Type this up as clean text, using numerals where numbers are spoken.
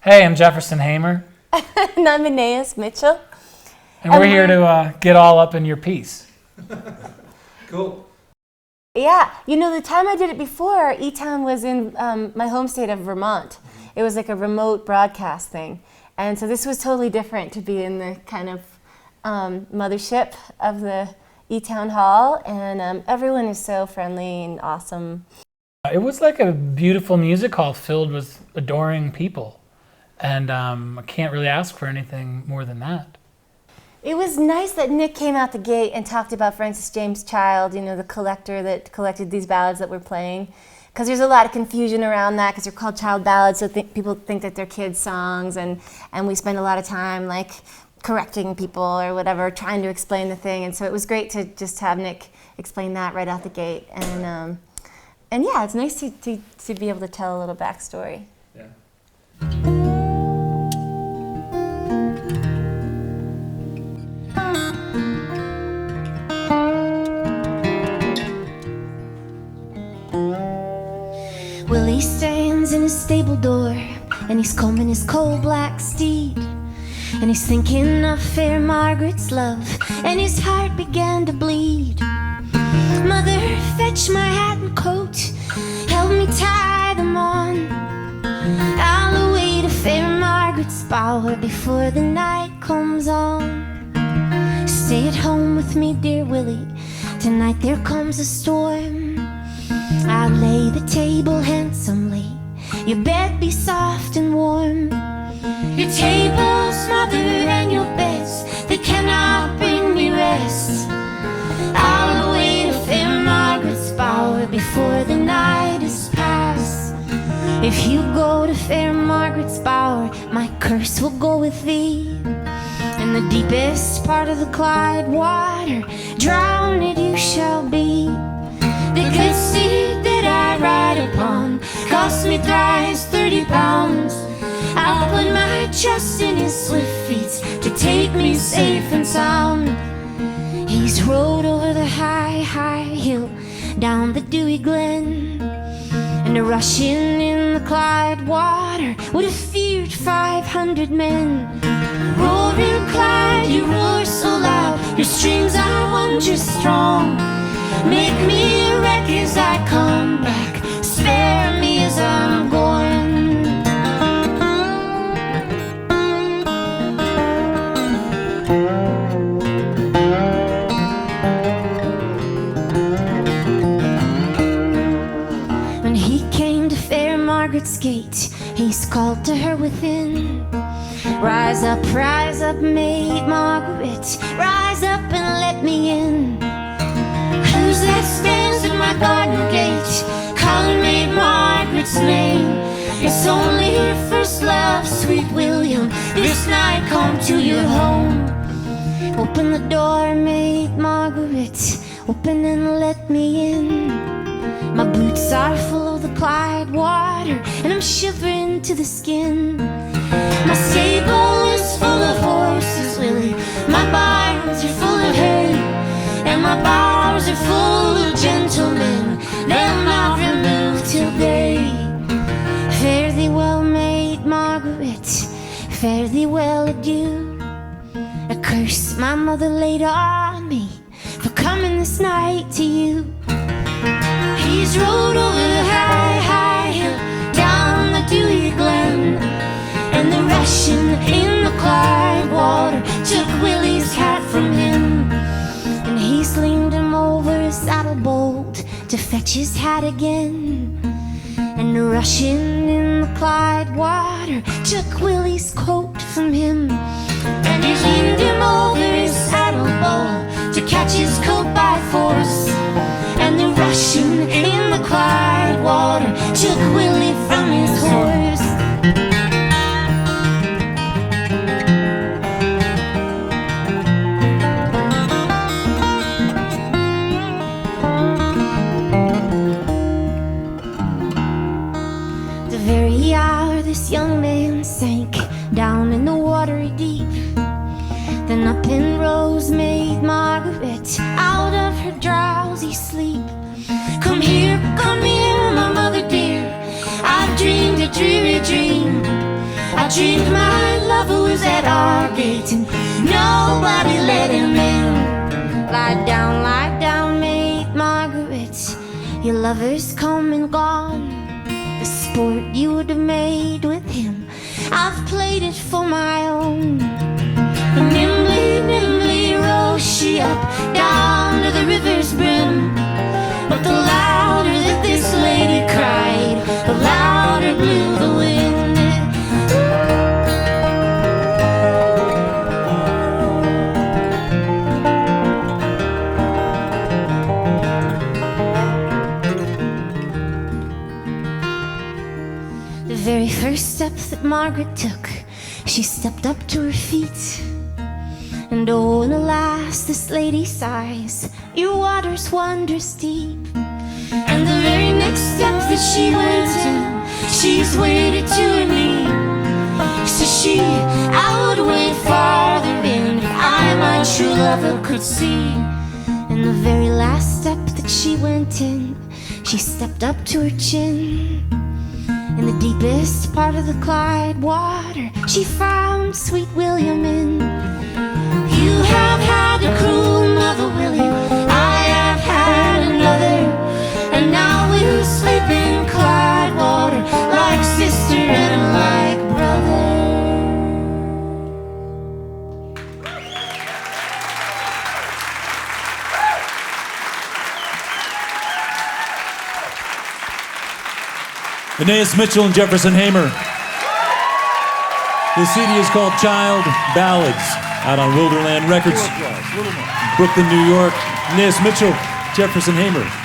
Hey, I'm Jefferson Hamer, And I'm Aeneas Mitchell. and we're here to get all up in your piece. Cool. Yeah, the time I did it before, E-Town was in my home state of Vermont. It was like a remote broadcast thing. And so this was totally different to be in the kind of mothership of the E-Town Hall. And everyone is so friendly and awesome. It was like a beautiful music hall filled with adoring people. And I can't really ask for anything more than that. It was nice that Nick came out the gate and talked about Francis James Child, the collector that collected these ballads that we're playing. Because there's a lot of confusion around that because they're called child ballads, so people think that they're kids' songs, and we spend a lot of time like correcting people or whatever, trying to explain the thing. And so it was great to just have Nick explain that right out the gate. And yeah, it's nice to be able to tell a little backstory. Yeah. Willie stands in his stable door, and he's combing his coal black steed, and he's thinking of fair Margaret's love, and his heart began to bleed. Mother, fetch my hat and coat, help me tie them on. I'll away to fair Margaret's bower before the night comes on. Stay at home with me, dear Willie, tonight there comes a storm. I'll lay the table handsomely, your bed be soft and warm. Your tables, mother, and your beds, they cannot bring me rest. I'll away to fair Margaret's bower before the night is past. If you go to fair Margaret's bower, my curse will go with thee. In the deepest part of the Clyde water, drowned you shall be. The good steed that I ride upon cost me thrice 30 pounds. I'll put my trust in his swift feet to take me safe and sound. He's rode over the high, high hill, down the dewy glen, and a rushing in the Clyde water would have feared 500 men. Roaring Clyde, you roar so loud, your strings are wondrous strong. Make me a wreck as I come back, spare me as I'm going. When he came to fair Margaret's gate, he's called to her within. Rise up, maid Margaret, rise up and let me in. Who's that stands at my garden gate, calling maid Margaret's name? It's only your first love, sweet William, this night come to your home. Open the door, maid Margaret, open and let me in. My boots are full of the Clyde water, and I'm shivering to the skin. My stable is full of horses, Willie, my barns are full of hay, and my bars are full of gentlemen, they'll not remove till day. Fare thee well, maid Margaret, fare thee well, adieu. A curse my mother laid on me for coming this night to you. He's rode over the high, high hill, down the dewy glen, and the rushing in the Clyde water took Willie's hat from him. And he's leaned him over his saddle bolt to fetch his hat again. And the rushing in the Clyde water took Willie's coat from him. And he leaned him over his saddle bolt to catch his coat by force. And the rushing in the Clyde water took Willie from his horse. The very hour this young man sank down in the watery deep, then up and rose maid Margaret out of her drowsy sleep. Come here, my mother dear, I've dreamed a dreary dream. I dreamed my lover was at our gate and nobody let him in. Lie down, Maid Margaret. Your lover's come and gone. The sport you would have made with him, I've played it for my own. And nimbly rose she up down to the river's brim. But the louder that this lady cried, the louder blew the wind. The very first step that Margaret took, she stepped up to her feet. And oh, and alas, this lady sighs, your water's wondrous deep. And the very next step that she went in, she's waded to her knee. So she, I would wade farther in if I, my true lover, could see. And the very last step that she went in, she stepped up to her chin. In the deepest part of the Clyde water, she found sweet William in. You have had a cruel mother, William, I have had another. And now we'll sleep in Clyde water, like sister and like brother. Anais Mitchell and Jefferson Hamer. The CD is called Child Ballads, out on Wilderland Records, Brooklyn, New York. Anais Mitchell, Jefferson Hamer.